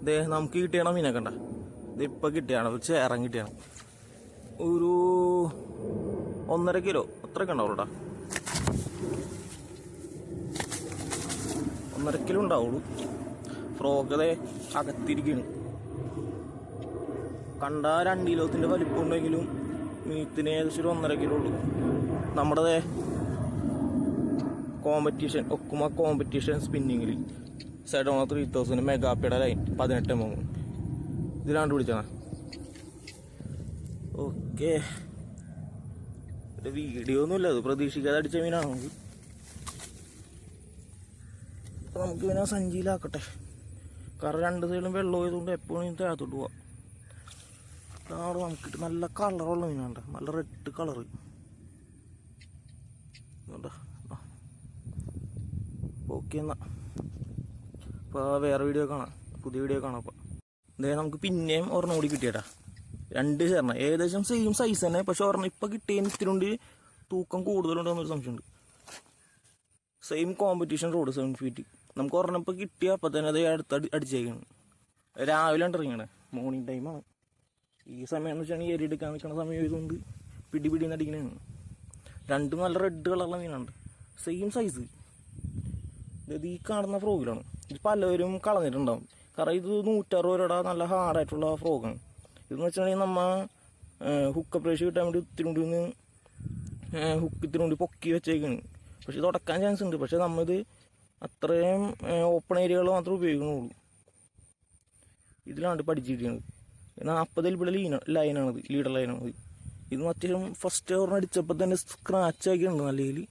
ദേ നമുക്ക് കിട്ടിയണം മീനൊക്കെ കണ്ട. ഇത് ഇപ്പം കിട്ടിയാണ്, ഒരു ചേറൻ കിട്ടിയാണ്. ഒരു 1.5 കിലോ അത്രയൊക്കെ ഉണ്ടാവുള്ളൂടാ. 1.5 കിലോ ഉണ്ടാവുള്ളൂ. ഫ്രോഗതെ അകത്തിരിക്കുകയാണ്. കണ്ട 2 കിലോത്തിൻ്റെ വലിപ്പം ഉണ്ടെങ്കിലും മീത്തിന് ഏകദേശം ഒരു 1.5 കിലോ ഉള്ളൂ. നമ്മുടെ കോമ്പറ്റീഷൻ ഒക്കുമ കോമ്പറ്റീഷൻ സ്പിന്നിങ്ങിൽ സെഡോണ 3000 മെഗാപ്പിയുടെ ലൈൻ 18 mm ഇതിലാണ്ട് പിടിച്ചാണ്. ഓക്കെ, വീഡിയോ ഒന്നുമില്ല, അത് പ്രതീക്ഷിക്കാതെ അടിച്ച മീനാണ്. നമുക്ക് ഇവനെ സഞ്ചിയിലാക്കട്ടെ. കാരണം 2 സൈഡിലും വെള്ളം ആയതുകൊണ്ട് എപ്പോഴും താഴത്തോട്ട് പോവാം. ഇതാണ് നമുക്കിട്ട് നല്ല കളറുള്ള മീനുണ്ട്, നല്ല റെഡ് കളറ്. ഓക്കെ എന്നാ അപ്പോൾ വേറെ വീഡിയോ കാണാം, പുതിയ വീഡിയോ കാണാം. അപ്പോൾ എന്തായാലും നമുക്ക് പിന്നെയും ഒരെണ്ണം കൂടി കിട്ടിയേട്ടാ. 2 ചേർന്ന ഏകദേശം സെയിം സൈസ് തന്നെ, പക്ഷെ ഒരെണ്ണം ഇപ്പം കിട്ടിയതിന് ഇത്തിരി തൂക്കം കൂടുതലുണ്ടെന്നൊരു സംശയമുണ്ട്. Same competition road 7 feet. നമുക്ക് ഒരെണ്ണം ഇപ്പം കിട്ടിയ അപ്പം തന്നെ അത് അടിച്ചേക്കാണ്. രാവിലെ ഇറങ്ങിയാണ്, മോർണിംഗ് ടൈമാണ്. ഈ സമയം എന്ന് വെച്ചാൽ എരി എടുക്കാൻ നിൽക്കുന്ന സമയം ആയതുകൊണ്ട് പിടിന്ന് അടിക്കണതാണ്. 2 നല്ല റെഡ് കളറുള്ള മീനുണ്ട്, സെയിം സൈസ്. ഇത് ഈ കാണുന്ന ഫ്രോഗിലാണ്. ഇത് പലവരും കളഞ്ഞിട്ടുണ്ടാവും, കാരണം ഇത് 160 രൂപയുടെ നല്ല ഹാർഡായിട്ടുള്ള ഫ്രോഗാണ്. ഇതെന്ന് വെച്ചിട്ടുണ്ടെങ്കിൽ നമ്മൾ ഹുക്ക് പ്രേഷ് കിട്ടാൻ വേണ്ടി ഇത്തിരി പൊക്കി വെച്ചേക്കാണ്. പക്ഷെ ഇത് ഉടക്കാൻ ചാൻസ് ഉണ്ട്. പക്ഷെ നമ്മളിത് അത്രയും ഓപ്പൺ ഏരിയകൾ മാത്രമേ ഉപയോഗിക്കുന്നുള്ളൂ. ഇതിലാണ് പഠിച്ചിരിക്കുന്നത്. 40 എൽബിയുടെ ലൈനാണിത്, ലീഡർ ലൈനാണിത്. ഇത് അത്യാവശ്യം ഫസ്റ്റ് ഓവറിന് അടിച്ചപ്പോൾ തന്നെ സ്ക്രാച്ച് ആക്കിയിട്ടുണ്ട്. നല്ല രീതിയിൽ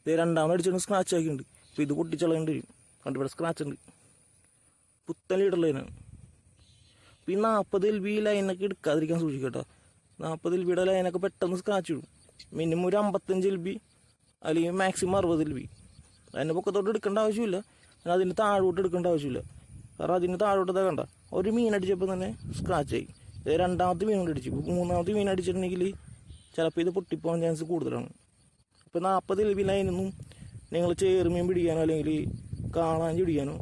ഇത് രണ്ടാമത് അടിച്ചിട്ട് സ്ക്രാച്ച് ആക്കിയിട്ടുണ്ട്. അപ്പോൾ ഇത് പൊട്ടിച്ചളയേണ്ടി വരും. കണ്ടിവിടെ സ്ക്രാച്ച് ഉണ്ട്. പുത്തൻ ലീഡർ ലൈനാണ്. അപ്പോൾ ഈ 40 LB ലൈനൊക്കെ എടുക്കാതിരിക്കാൻ സൂക്ഷിക്കട്ടോ. 40 LBയുടെ ലൈനൊക്കെ പെട്ടെന്ന് സ്ക്രാച്ച് ഇടും. മിനിമം ഒരു 55 LB അല്ലെങ്കിൽ മാക്സിമം 60 LB. അതിൻ്റെ പൊക്കത്തോട്ട് എടുക്കേണ്ട ആവശ്യമില്ല, അതിന് താഴോട്ട് എടുക്കേണ്ട ആവശ്യമില്ല. കാരണം അതിന് താഴോട്ട് കണ്ട ഒരു മീൻ അടിച്ചപ്പോൾ തന്നെ സ്ക്രാച്ച് ആയി. രണ്ടാമത്തെ മീൻ കൊണ്ട് അടിച്ചു. ഇപ്പോൾ 3ാമത്തെ മീൻ അടിച്ചിട്ടുണ്ടെങ്കിൽ ചിലപ്പോൾ ഇത് പൊട്ടിപ്പോകാൻ ചാൻസ് കൂടുതലാണ്. ഇപ്പോൾ 40 LB ലൈനൊന്നും നിങ്ങൾ ചേറുമീൻ പിടിക്കാനോ അല്ലെങ്കിൽ കാണാൻ പിടിക്കാനോ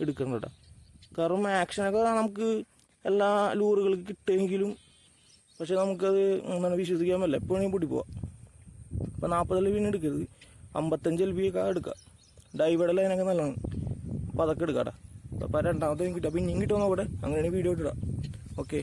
എടുക്കണ്ട. കാരണം ആക്ഷനൊക്കെ നമുക്ക് എല്ലാ ലൂറുകൾക്ക് കിട്ടുമെങ്കിലും പക്ഷെ നമുക്കത് എന്താണ് വിശ്വസിക്കാൻ പറ്റില്ല, എപ്പോഴും പൊട്ടിപ്പോവാം. അപ്പോൾ 40 LB എടുക്കരുത്, 55 LB ഒക്കെ എടുക്കുക. ഡൈവയുടെ ലൈനൊക്കെ നല്ലതാണ്, അപ്പോൾ അതൊക്കെ എടുക്കാടാ. അപ്പോൾ രണ്ടാമത്തെ കിട്ടുക, അപ്പോൾ ഇനിയും കിട്ടുമോ നോക്കട്ടെ. അങ്ങനെയാണ് വീഡിയോ ഇട്ടിടാം. ഓക്കെ.